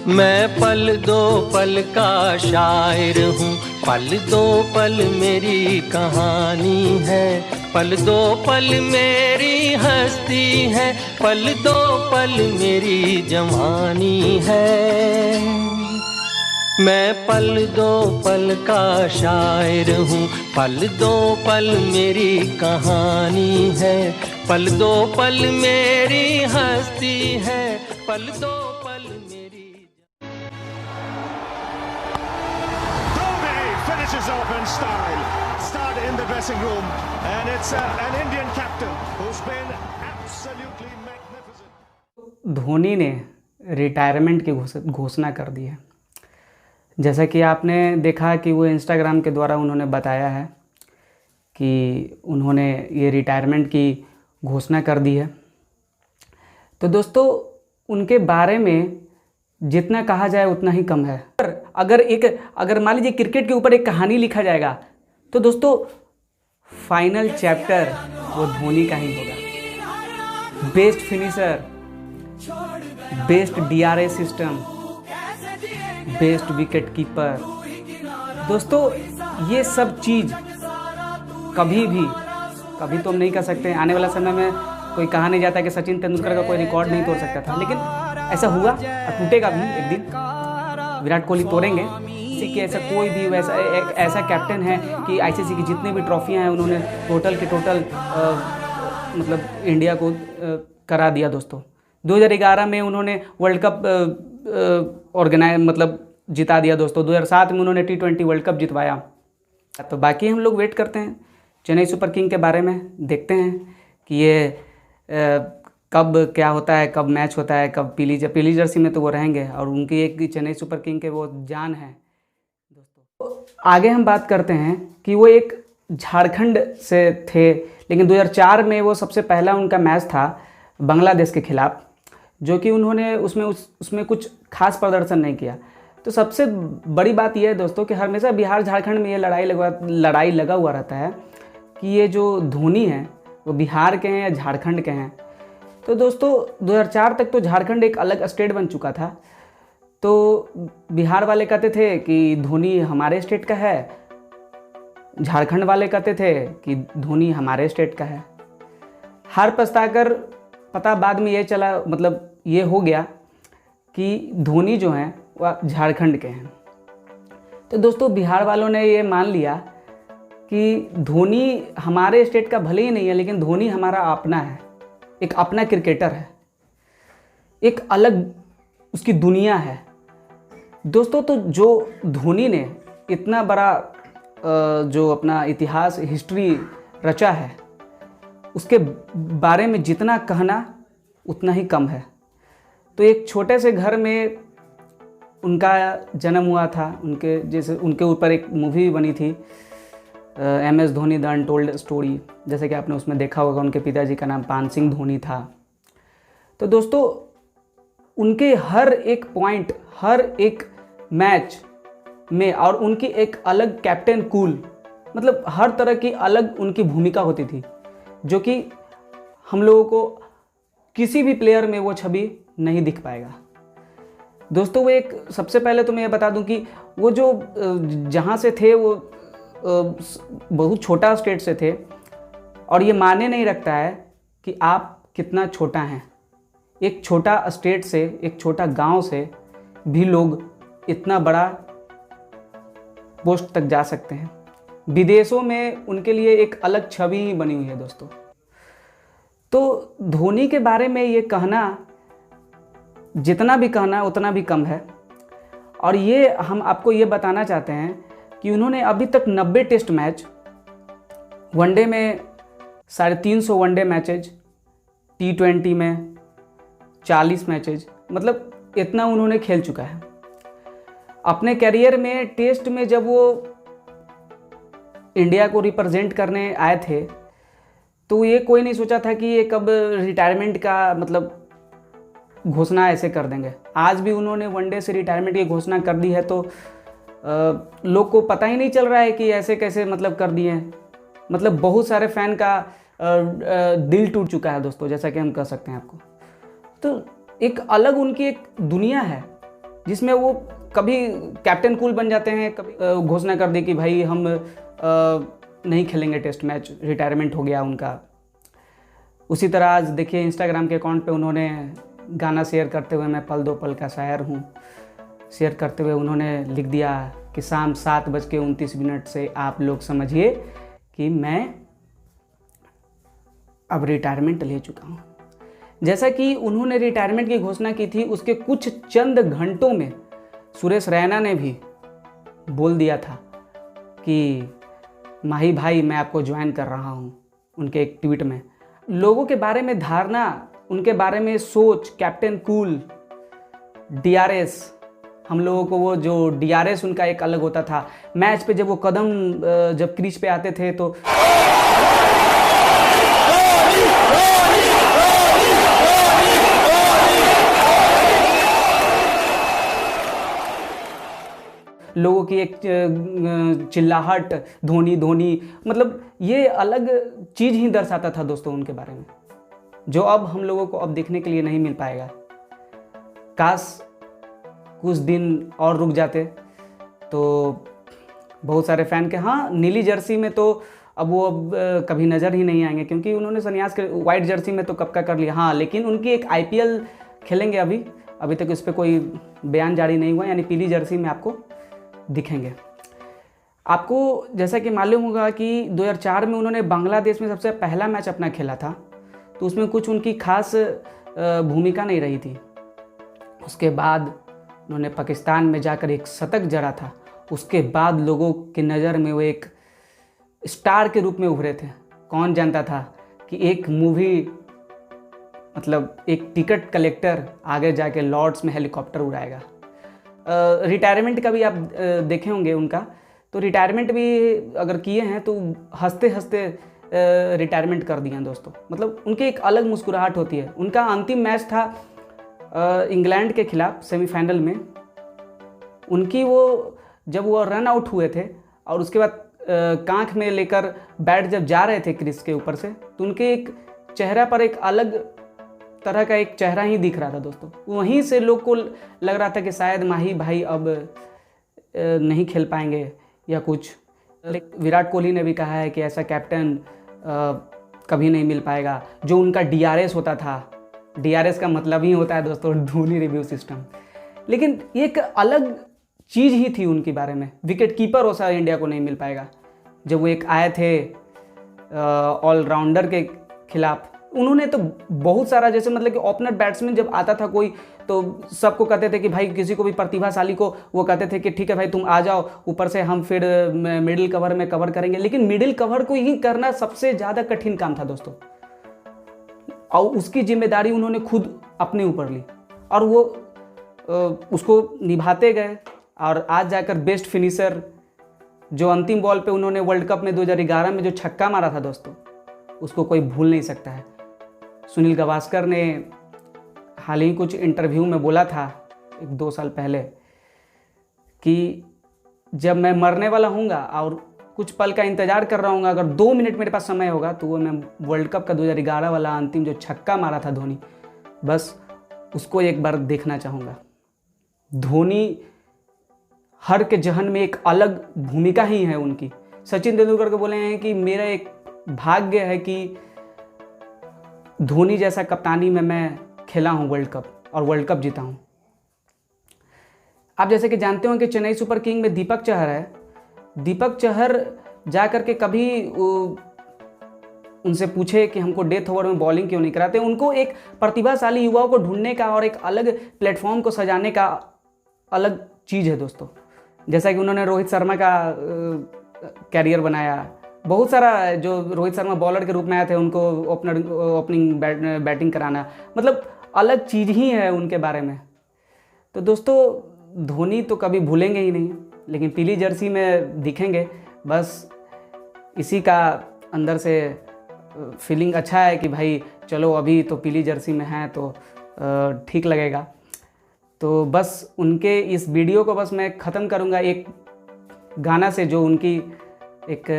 मैं पल दो पल का शायर हूँ, पल दो पल मेरी कहानी है, पल दो पल मेरी हस्ती है, पल दो पल मेरी जवानी है। मैं पल दो पल का शायर हूँ, पल दो पल मेरी कहानी है, पल दो पल मेरी हस्ती है, पल दो पल मेरी। Dhoni finishes off in style. Start in the dressing room, and it's an Indian captain who's been absolutely magnificent. Dhoni ने रिटायरमेंट की घोषणा कर दी है। जैसा कि आपने देखा कि वो इंस्टाग्राम के द्वारा उन्होंने बताया है कि उन्होंने ये रिटायरमेंट की घोषणा कर दी है। तो दोस्तों, उनके बारे में जितना कहा जाए उतना ही कम है। अगर मान लीजिए क्रिकेट के ऊपर एक कहानी लिखा जाएगा तो दोस्तों फाइनल चैप्टर वो धोनी का ही होगा। Best finisher, best DRS system, best wicket keeper. दोस्तों, ये सब चीज़ कभी तो हम नहीं कर सकते। आने वाला समय में कोई कहा नहीं जाता कि सचिन तेंदुलकर का कोई रिकॉर्ड नहीं तोड़ सकता था, लेकिन ऐसा हुआ और टूटेगा भी एक दिन। विराट कोहली तोड़ेंगे। कि ऐसा कोई भी ऐसा कैप्टन है कि ICC की जितने भी ट्रॉफियां हैं उन्होंने टोटल मतलब इंडिया को करा दिया। दोस्तों 2011 में उन्होंने वर्ल्ड कप मतलब जिता दिया। दोस्तों 2007 में उन्होंने T20 वर्ल्ड कप जितवाया। तो बाकी हम लोग वेट करते हैं चेन्नई सुपर किंग के बारे में, देखते हैं कि ये कब क्या होता है, कब मैच होता है, कब पीली जर्सी में तो वो रहेंगे और उनकी एक चेन्नई सुपर किंग के वो जान है। दोस्तों आगे हम बात करते हैं कि वो एक झारखंड से थे, लेकिन 2004 में वो सबसे पहला उनका मैच था बांग्लादेश के खिलाफ, जो कि उन्होंने उसमें कुछ खास प्रदर्शन नहीं किया। तो सबसे बड़ी बात यह है दोस्तों कि हमेशा बिहार झारखंड में ये लड़ाई लगा हुआ रहता है कि ये जो धोनी हैं वो बिहार के हैं या झारखंड के हैं। तो दोस्तों 2004 तक तो झारखंड एक अलग स्टेट बन चुका था। तो बिहार वाले कहते थे कि धोनी हमारे स्टेट का है, झारखंड वाले कहते थे कि धोनी हमारे स्टेट का है। हार पछताकर पता बाद में ये चला, मतलब ये हो गया कि धोनी जो हैं वह झारखंड के हैं। तो दोस्तों बिहार वालों ने ये मान लिया कि धोनी हमारे स्टेट का भले ही नहीं है, लेकिन धोनी हमारा अपना है, एक अपना क्रिकेटर है, एक अलग उसकी दुनिया है। दोस्तों तो जो धोनी ने इतना बड़ा जो अपना इतिहास हिस्ट्री रचा है, उसके बारे में जितना कहना उतना ही कम है। तो एक छोटे से घर में उनका जन्म हुआ था। उनके ऊपर एक मूवी बनी थी MS Dhoni the untold story, जैसे कि आपने उसमें देखा होगा। उनके पिताजी का नाम पान सिंह धोनी था। तो दोस्तों उनके हर एक पॉइंट, हर एक मैच में और उनकी एक अलग कैप्टन कूल, मतलब हर तरह की अलग उनकी भूमिका होती थी, जो कि हम लोगों को किसी भी प्लेयर में वो छवि नहीं दिख पाएगा। दोस्तों वो एक, सबसे पहले तो मैं ये बता दूं कि वो जो जहाँ से थे वो बहुत छोटा स्टेट से थे, और ये माने नहीं रखता है कि आप कितना छोटा हैं। एक छोटा स्टेट से, एक छोटा गांव से भी लोग इतना बड़ा पोस्ट तक जा सकते हैं। विदेशों में उनके लिए एक अलग छवि ही बनी हुई है। दोस्तों तो धोनी के बारे में ये कहना, जितना भी कहना उतना भी कम है। और ये हम आपको ये बताना चाहते हैं कि उन्होंने अभी तक 90 टेस्ट मैच, वनडे में 350 वनडे मैचेज, T20 में 40 मैचेज, मतलब इतना उन्होंने खेल चुका है अपने कैरियर में। टेस्ट में जब वो इंडिया को रिप्रेजेंट करने आए थे तो ये कोई नहीं सोचा था कि ये कब रिटायरमेंट का मतलब घोषणा ऐसे कर देंगे। आज भी उन्होंने वनडे से रिटायरमेंट की घोषणा कर दी है, तो लोग को पता ही नहीं चल रहा है कि ऐसे कैसे मतलब कर दिए हैं। मतलब बहुत सारे फैन का दिल टूट चुका है दोस्तों, जैसा कि हम कह सकते हैं आपको। तो एक अलग उनकी एक दुनिया है जिसमें वो कभी कैप्टन कूल बन जाते हैं, कभी घोषणा कर दी कि भाई हम नहीं खेलेंगे टेस्ट मैच, रिटायरमेंट हो गया उनका। उसी तरह आज देखिए इंस्टाग्राम के अकाउंट पे उन्होंने गाना शेयर करते हुए, मैं पल दो पल का शायर हूँ, शेयर करते हुए उन्होंने लिख दिया कि शाम 7:29 से आप लोग समझिए कि मैं अब रिटायरमेंट ले चुका हूँ। जैसा कि उन्होंने रिटायरमेंट की घोषणा की थी, उसके कुछ चंद घंटों में सुरेश रैना ने भी बोल दिया था कि माही भाई मैं आपको ज्वाइन कर रहा हूँ। उनके एक ट्वीट में लोगों के बारे में धारणा, उनके बारे में सोच, कैप्टन कूल, DRS, हम लोगों को वो जो DRS उनका एक अलग होता था। मैच पे जब वो कदम जब क्रीज पे आते थे तो लोगों की एक चिल्लाहट, धोनी धोनी, मतलब ये अलग चीज़ ही दर्शाता था दोस्तों उनके बारे में, जो अब हम लोगों को अब देखने के लिए नहीं मिल पाएगा। काश कुछ दिन और रुक जाते तो बहुत सारे फ़ैन के, हाँ नीली जर्सी में तो अब वो कभी नज़र ही नहीं आएंगे, क्योंकि उन्होंने संन्यास के वाइट जर्सी में तो कब का कर लिया। हाँ, लेकिन उनकी एक IPL खेलेंगे अभी तक इस पर कोई बयान जारी नहीं हुआ, यानी पीली जर्सी में आपको दिखेंगे। आपको जैसा कि मालूम होगा कि 2004 में उन्होंने बांग्लादेश में सबसे पहला मैच अपना खेला था, तो उसमें कुछ उनकी खास भूमिका नहीं रही थी। उसके बाद उन्होंने पाकिस्तान में जाकर एक शतक जड़ा था। उसके बाद लोगों की नज़र में वो एक स्टार के रूप में उभरे थे। कौन जानता था कि एक मूवी, मतलब एक टिकट कलेक्टर आगे जाके लॉर्ड्स में हेलीकॉप्टर उड़ाएगा। रिटायरमेंट का भी आप देखे होंगे उनका, तो रिटायरमेंट भी अगर किए हैं तो हंसते हंसते रिटायरमेंट कर दिए हैं दोस्तों। मतलब उनकी एक अलग मुस्कुराहट होती है। उनका अंतिम मैच था इंग्लैंड के खिलाफ सेमीफाइनल में। उनकी वो जब वो रन आउट हुए थे और उसके बाद कांख में लेकर बैट जब जा रहे थे क्रीज के ऊपर से, तो उनके एक चेहरा पर एक अलग तरह का एक चेहरा ही दिख रहा था दोस्तों। वहीं से लोग को लग रहा था कि शायद माही भाई अब नहीं खेल पाएंगे या कुछ। विराट कोहली ने भी कहा है कि ऐसा कैप्टन कभी नहीं मिल पाएगा। जो उनका DRS होता था, DRS का मतलब ही होता है दोस्तों धोनी रिव्यू सिस्टम, लेकिन एक अलग चीज़ ही थी उनके बारे में। विकेट कीपर वैसा इंडिया को नहीं मिल पाएगा। जब वो एक आए थे ऑलराउंडर के खिलाफ, उन्होंने तो बहुत सारा, जैसे मतलब कि ओपनर बैट्समैन जब आता था कोई, तो सबको कहते थे कि भाई किसी को भी प्रतिभाशाली को वो कहते थे कि ठीक है भाई तुम आ जाओ, ऊपर से हम फिर मिडिल कवर में कवर करेंगे। लेकिन मिडिल कवर को ही करना सबसे ज़्यादा कठिन काम था दोस्तों, और उसकी जिम्मेदारी उन्होंने खुद अपने ऊपर ली और वो उसको निभाते गए। और आज जाकर बेस्ट फिनिशर, जो अंतिम बॉल पे उन्होंने वर्ल्ड कप में 2011 में जो छक्का मारा था दोस्तों, उसको कोई भूल नहीं सकता है। सुनील गावस्कर ने हाल ही कुछ इंटरव्यू में बोला था 1-2 साल पहले कि जब मैं मरने वाला हूँगा और कुछ पल का इंतज़ार कर रहा हूँगा, अगर 2 मिनट मेरे पास समय होगा तो वो मैं वर्ल्ड कप का 2011 वाला अंतिम जो छक्का मारा था धोनी, बस उसको एक बार देखना चाहूँगा। धोनी हर के जहन में एक अलग भूमिका ही है उनकी। सचिन तेंदुलकर को बोले हैं कि मेरा एक भाग्य है कि धोनी जैसा कप्तानी में मैं खेला हूं वर्ल्ड कप और वर्ल्ड कप जीता हूं। आप जैसे कि जानते हो कि चेन्नई सुपर किंग में दीपक चहर है। दीपक चहर जा कर के कभी उनसे पूछे कि हमको डेथ ओवर में बॉलिंग क्यों नहीं कराते। उनको एक प्रतिभाशाली युवाओं को ढूंढने का और एक अलग प्लेटफॉर्म को सजाने का अलग चीज़ है दोस्तों। जैसा कि उन्होंने रोहित शर्मा का कैरियर बनाया। बहुत सारा जो रोहित शर्मा बॉलर के रूप में आए थे, उनको ओपनिंग बैटिंग कराना, मतलब अलग चीज़ ही है उनके बारे में। तो दोस्तों धोनी तो कभी भूलेंगे ही नहीं, लेकिन पीली जर्सी में दिखेंगे। बस इसी का अंदर से फीलिंग अच्छा है कि भाई चलो अभी तो पीली जर्सी में हैं तो ठीक लगेगा। तो बस उनके इस वीडियो को बस मैं ख़त्म करूँगा एक गाना से, जो उनकी एक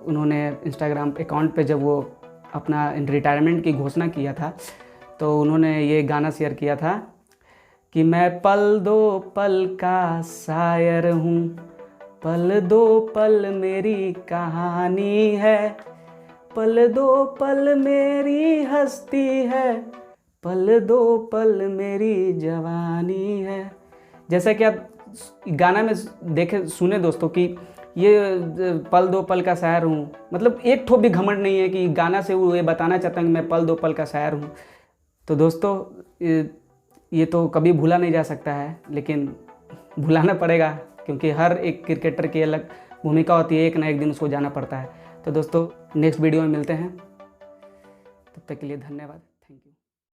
उन्होंने इंस्टाग्राम अकाउंट पे जब वो अपना रिटायरमेंट की घोषणा किया था तो उन्होंने ये गाना शेयर किया था कि मैं पल दो पल का शायर हूँ, पल दो पल मेरी कहानी है, पल दो पल मेरी हस्ती है, पल दो पल मेरी जवानी है। जैसा कि आप गाना में देखे सुने दोस्तों कि ये पल दो पल का शायर हूँ, मतलब एक ठो भी घमंड नहीं है कि गाना से वो ये बताना चाहता है कि मैं पल दो पल का शायर हूँ। तो दोस्तों ये तो कभी भूला नहीं जा सकता है, लेकिन भुलाना पड़ेगा क्योंकि हर एक क्रिकेटर की अलग भूमिका होती है, एक ना एक दिन उसको जाना पड़ता है। तो दोस्तों नेक्स्ट वीडियो में मिलते हैं, तब तक के लिए धन्यवाद।